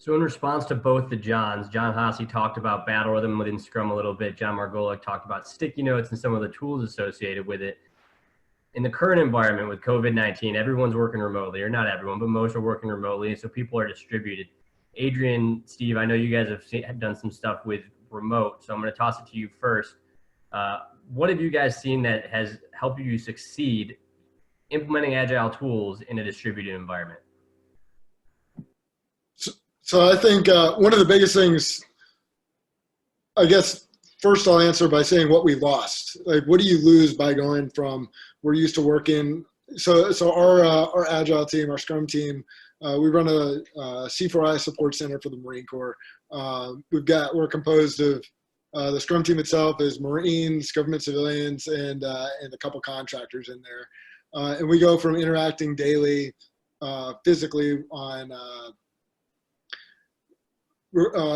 So in response to both the Johns, John Hasse talked about battle rhythm within Scrum a little bit. John Margolis talked about sticky notes and some of the tools associated with it. In the current environment with COVID-19, everyone's working remotely, or not everyone, but most are working remotely. And so people are distributed. Adrian, Steve, I know you guys have done some stuff with remote. So I'm going to toss it to you first. What have you guys seen that has helped you succeed implementing agile tools in a distributed environment? So I think one of the biggest things, I guess, first I'll answer by saying what we lost. Like, what do you lose by going from, we're used to working, so our agile team, our Scrum team, we run a C4I support center for the Marine Corps. We're composed of the Scrum team itself is Marines, government civilians, and a couple contractors in there. And we go from interacting daily physically on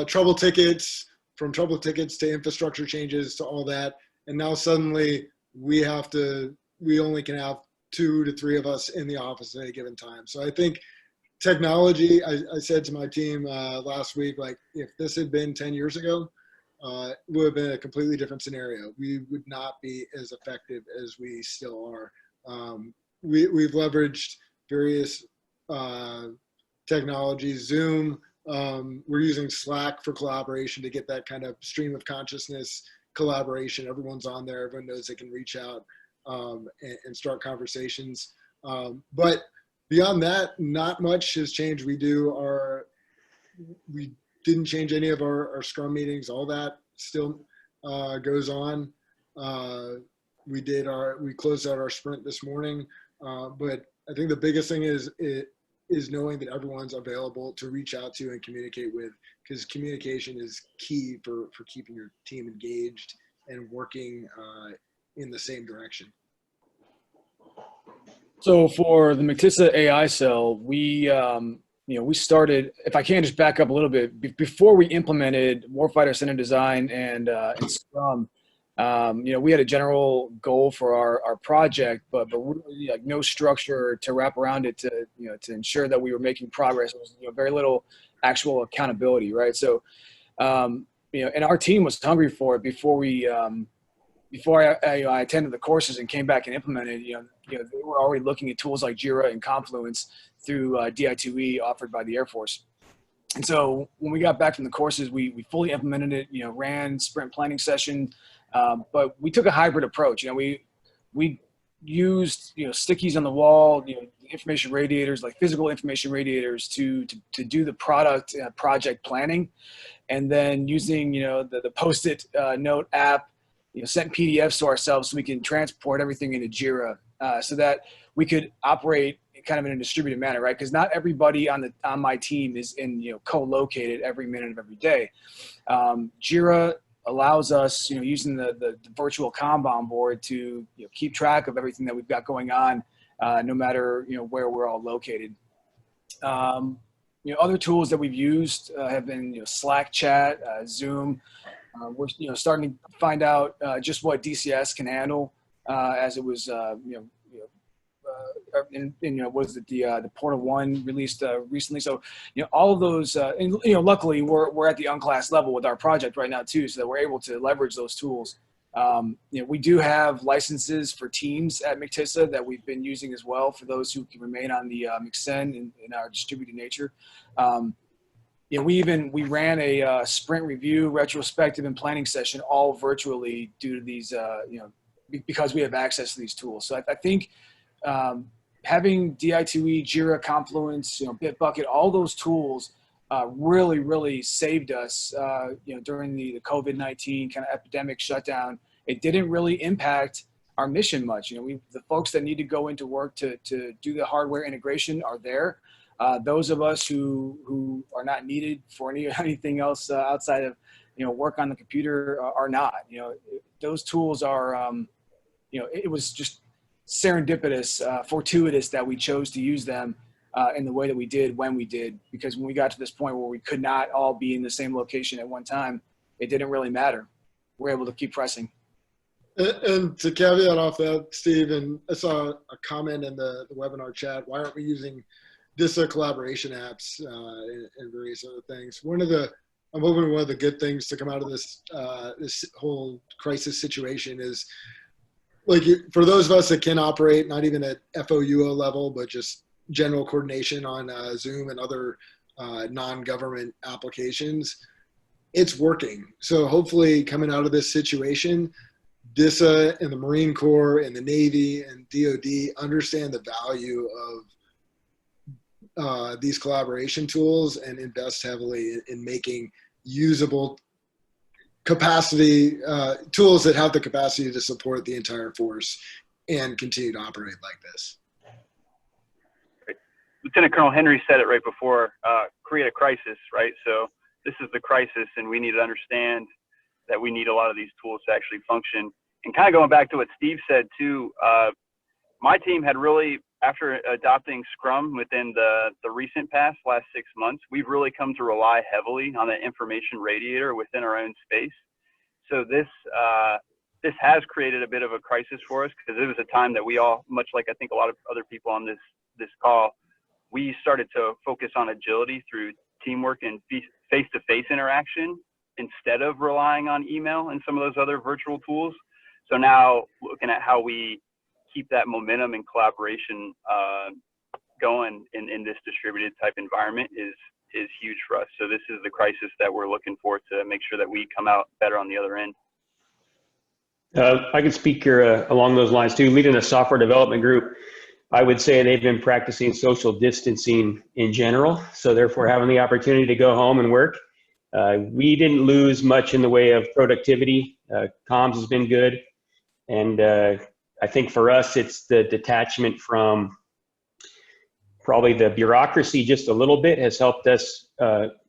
trouble tickets, from trouble tickets to infrastructure changes to all that. And now suddenly we only can have 2 to 3 of us in the office at any given time. So I think technology, I said to my team last week, like, if this had been 10 years ago, it would have been a completely different scenario. We would not be as effective as we still are. We've leveraged various technologies, Zoom. We're using Slack for collaboration to get that kind of stream of consciousness collaboration. Everyone's on there. Everyone knows they can reach out and start conversations. But beyond that, not much has changed. We didn't change any of our Scrum meetings. All that still goes on. We closed out our sprint this morning. But I think the biggest thing is knowing that everyone's available to reach out to and communicate with, because communication is key for keeping your team engaged and working in the same direction. So for the McTissa AI cell, we started, if I can just back up a little bit, before we implemented Warfighter Center Design and Scrum, we had a general goal for our project, but really like no structure to wrap around it to ensure that we were making progress. It was very little actual accountability, right? So, and our team was hungry for it before I attended the courses and came back and implemented. They were already looking at tools like Jira and Confluence through DI2E offered by the Air Force. And so when we got back from the courses, we fully implemented it. Ran sprint planning session. But we took a hybrid approach. We used stickies on the wall, information radiators, like physical information radiators, to do the project planning, and then using the Post-it note app, sent PDFs to ourselves so we can transport everything into Jira, so that we could operate kind of in a distributed manner, right? Because not everybody on my team is co-located every minute of every day. Jira allows us, using the virtual Kanban board to keep track of everything that we've got going on, no matter where we're all located. Other tools that we've used have been Slack chat, Zoom. We're starting to find out just what DCS can handle, as it was was it the Portal 1 released recently? So, all of those, and luckily we're at the unclassed level with our project right now too, so that we're able to leverage those tools. We do have licenses for Teams at McTissa that we've been using as well for those who can remain on the McSend in our distributed nature. We ran a sprint review, retrospective, and planning session all virtually due to these, because we have access to these tools. So I think having DI2E, Jira, Confluence, Bitbucket, all those tools really, really saved us, during the COVID-19 kind of epidemic shutdown. It didn't really impact our mission much. The folks that need to go into work to do the hardware integration are there. Those of us who are not needed for anything else outside of, work on the computer are not. Those tools are, it was just serendipitous, fortuitous that we chose to use them in the way that we did when we did, because when we got to this point where we could not all be in the same location at one time, it didn't really matter. We're able to keep pressing. And to caveat off that, Steve, and I saw a comment in the webinar chat, why aren't we using DISA collaboration apps and various other things. I'm hoping one of the good things to come out of this this whole crisis situation is, like, for those of us that can operate not even at FOUO level, but just general coordination on Zoom and other non-government applications, it's working. So hopefully coming out of this situation, DISA and the Marine Corps and the Navy and DOD understand the value of these collaboration tools and invest heavily in making usable capacity tools that have the capacity to support the entire force and continue to operate like this. Lieutenant Colonel Henry said it right before, create a crisis, right? So this is the crisis, and we need to understand that we need a lot of these tools to actually function. And kind of going back to what Steve said too, my team had really, after adopting Scrum within the recent past, last 6 months, we've really come to rely heavily on the information radiator within our own space. So this has created a bit of a crisis for us, because it was a time that we all, much like I think a lot of other people on this call, we started to focus on agility through teamwork and face-to-face interaction instead of relying on email and some of those other virtual tools. So now looking at how we keep that momentum and collaboration going in this distributed type environment is huge for us. So this is the crisis that we're looking for to make sure that we come out better on the other end. I can speak here along those lines too. Leading a software development group, I would say they've been practicing social distancing in general. So therefore having the opportunity to go home and work. We didn't lose much in the way of productivity. Comms has been good. And I think for us, it's the detachment from probably the bureaucracy just a little bit has helped us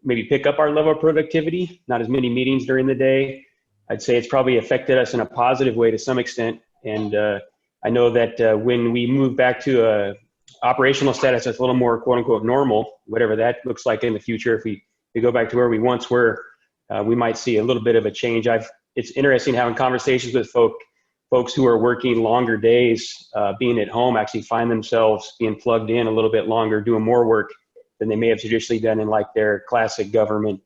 maybe pick up our level of productivity, not as many meetings during the day. I'd say it's probably affected us in a positive way to some extent. And I know that when we move back to a operational status that's a little more quote unquote normal, whatever that looks like in the future, if we go back to where we once were, we might see a little bit of a change. It's interesting having conversations with folks who are working longer days, being at home, actually find themselves being plugged in a little bit longer, doing more work than they may have traditionally done in like their classic government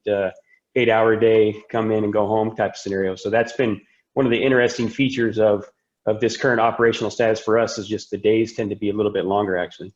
8-hour day, come in and go home type scenario. So that's been one of the interesting features of this current operational status for us, is just the days tend to be a little bit longer actually.